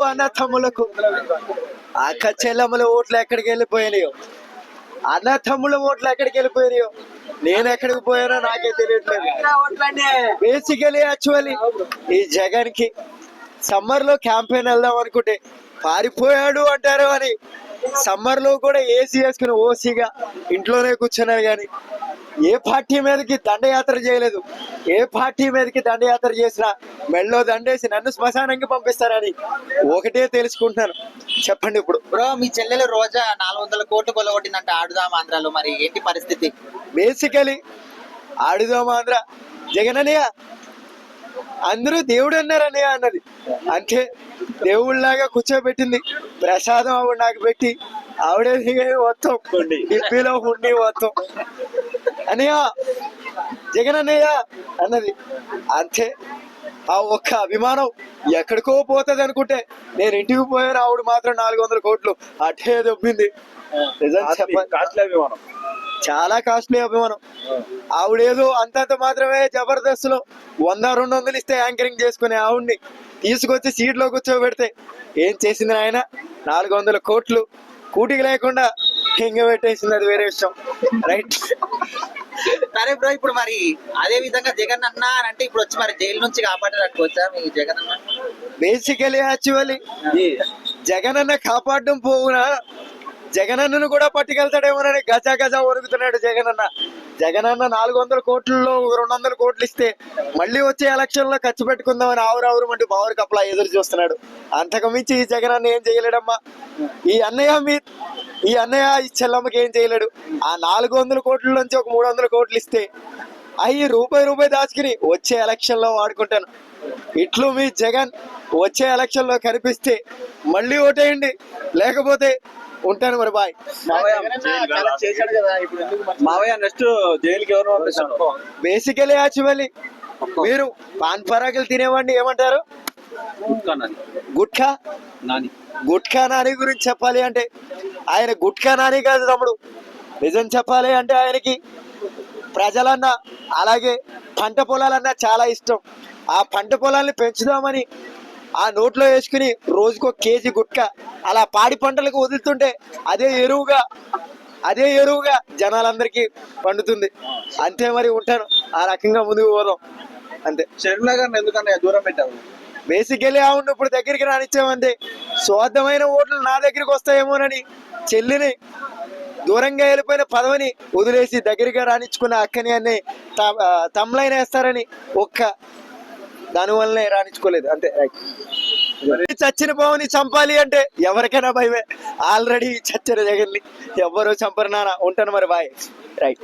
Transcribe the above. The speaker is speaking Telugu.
అన్న తమ్ములకు అక్క చెల్లెమ్మల ఓట్లు ఎక్కడికి వెళ్ళిపోయినాయో, అన్న తమ్ముళ్ళ ఓట్లు ఎక్కడికి వెళ్ళిపోయినాయో, నేను ఎక్కడికి పోయానో నాకే తెలియట్లేదు. బేసికలీ యాక్చువల్లీ ఈ జగన్ కి సమ్మర్ లో క్యాంపెయిన్ వెళ్దాం అనుకుంటే పారిపోయాడు అంటారు అని, సమ్మర్ లో కూడా ఏసీ వేసుకుని ఓసీగా ఇంట్లోనే కూర్చున్నారు. కానీ ఏ పార్టీ మీదకి దండయాత్ర చేయలేదు. ఏ పార్టీ మీదకి దండయాత్ర చేసినా మెళ్ళో దండేసి నన్ను శ్మశానానికి పంపిస్తారని ఒకటే తెలుసుకుంటున్నాను. చెప్పండి ఇప్పుడు. బ్రో, మీ చెల్లెలు రోజా 400 కోట్లు కొలగొట్టిందంట ఆడుదాం ఆంధ్రాలో, మరి ఏంటి పరిస్థితి? బేసికలీ ఆడుదాం ఆంధ్ర జగన్ అన్నయ్య అందరూ దేవుడు అన్నారన్నయ్య అన్నది. అంటే దేవుళ్ళలాగా కూర్చోబెట్టింది, ప్రసాదం ఆవిడ నాకు పెట్టి ఆవిడే మొత్తం డిబ్బీలో ఉండి మొత్తం అన్నయ్య జగన్ అన్నయ్య అన్నది. అంతే, ఆ ఒక్క అభిమానం ఎక్కడికో పోతుంది అనుకుంటే నేను ఇంటికి పోయాను, ఆవిడ మాత్రం 400 కోట్లు అట్టే దొబ్బింది. నిజం చెప్పాలి, చాలా కాస్ట్లీ అభిమానం. ఆవిడేదో అంతంత మాత్రమే జబర్దస్త్ లో 100-200 ఇస్తే యాంకరింగ్ చేసుకునే ఆవిడ్ని తీసుకొచ్చి సీట్లో కూర్చోబెడితే ఏం చేసింది ఆయన? 400 కోట్లు కూటికి లేకుండా హింగ పెట్టేసింది, అది వేరే విషయం. రైట్. సరే బ్రో, ఇప్పుడు మరి అదే విధంగా జగన్ అన్న అంటే ఇప్పుడు వచ్చి మరి జైలు నుంచి కాపాడేటట్టుకోవచ్చా మీ జగన్ అన్న? బేసికలీ యాక్చువల్లీ జగన్ అన్న కాపాడడం పోవునా, జగన్ అన్నను కూడా పట్టుకెళ్తాడేమోనని గజా గజా వణుకుతున్నాడు జగన్ అన్న. జగన్ అన్న 400 కోట్లలో 200 కోట్లు ఇస్తే మళ్ళీ వచ్చే ఎలక్షన్ లో ఖర్చు పెట్టుకుందామని ఆవురావురు అంటూ పవర్ కప్లా ఎదురు చూస్తున్నాడు. అంతకు మించి ఈ జగన్ అన్న ఏం చేయలేడమ్మా. ఈ అన్నయ్య ఈ చెల్లమ్మకి ఏం చేయలేడు. ఆ 400 కోట్ల నుంచి ఒక 300 కోట్లు ఇస్తే అవి రూపాయి దాచుకుని వచ్చే ఎలక్షన్ లో వాడుకుంటాను. ఇట్లు మీ జగన్ వచ్చే ఎలక్షన్ లో కనిపిస్తే మళ్ళీ ఓటేయండి, లేకపోతే ఉంటాను మరి. బాయ్. బేసికలీ యాక్చువల్లీ మీరు పాన్ పరాకులు తినేవాడిని ఏమంటారు? గుట్కా నాని గురించి చెప్పాలి అంటే ఆయన గుట్కా నాని కాదు తమ్ముడు. నిజం చెప్పాలి అంటే ఆయనకి ప్రజలన్నా అలాగే పంట పొలాలన్నా చాలా ఇష్టం. ఆ పంట పొలాల్ని పెంచుదామని ఆ నోట్లో వేసుకుని రోజుకో కేజీ గుట్కా అలా పాడి పంటలకు వదులుతుంటే అదే ఎరువుగా జనాలందరికీ పండుతుంది. అంతే మరి, ఉంటాను. ఆ రకంగా ముందుకు పోదాం అంతే. షర్మిల గారిని ఎందుకన్నా దూరం పెట్టావు? బేసికలీ అవును, ఇప్పుడు దగ్గరికి రానిచ్చామంతే. స్వార్థమైన ఓట్లు నా దగ్గరికి వస్తాయేమోనని చెల్లిని దూరంగా వెళ్ళిపోయిన పదవిని వదిలేసి దగ్గరగా రానిచ్చుకున్న అక్కని అన్ని తమ్లైన వేస్తారని ఒక్క దానివల్లనే రానిచ్చుకోలేదు అంతే. చచ్చిన బావుని చంపాలి అంటే ఎవరికైనా భయమే. ఆల్రెడీ చచ్చిన జగన్ని ఎవ్వరూ చంపరు నాన్న. ఉంటాను మరి. బాయ్. రైట్.